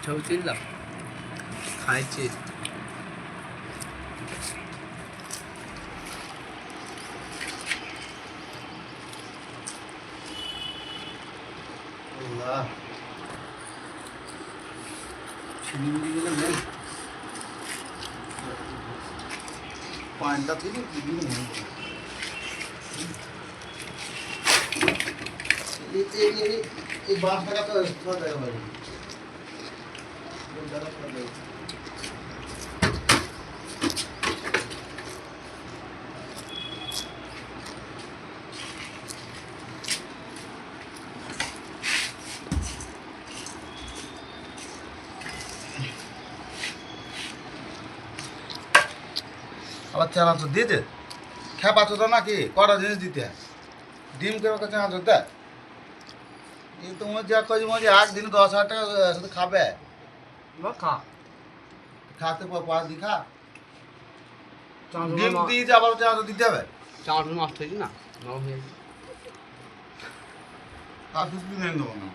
ছবি তুললাম খাইছি পয়েন্টটা থেকে এই বাঁশটা তো দেখা পারি আবার চানাচ দিয়েছে খেপা তো নাকি কটা জিনিস দিতে ডিম কেউ কাছে চানাচ দেয় এই তোমার যা কাজ মজা একদিন 10,000 টাকা শুধু খাবে খা খাতে পাঁচ দিন খা চানাচুর ডিম দিয়েছে আবার চানাচ দিতে হবে চানাচুর নষ্ট হয়েছে না নরম হয়ে গেছে আর কিছু নেই দেবো না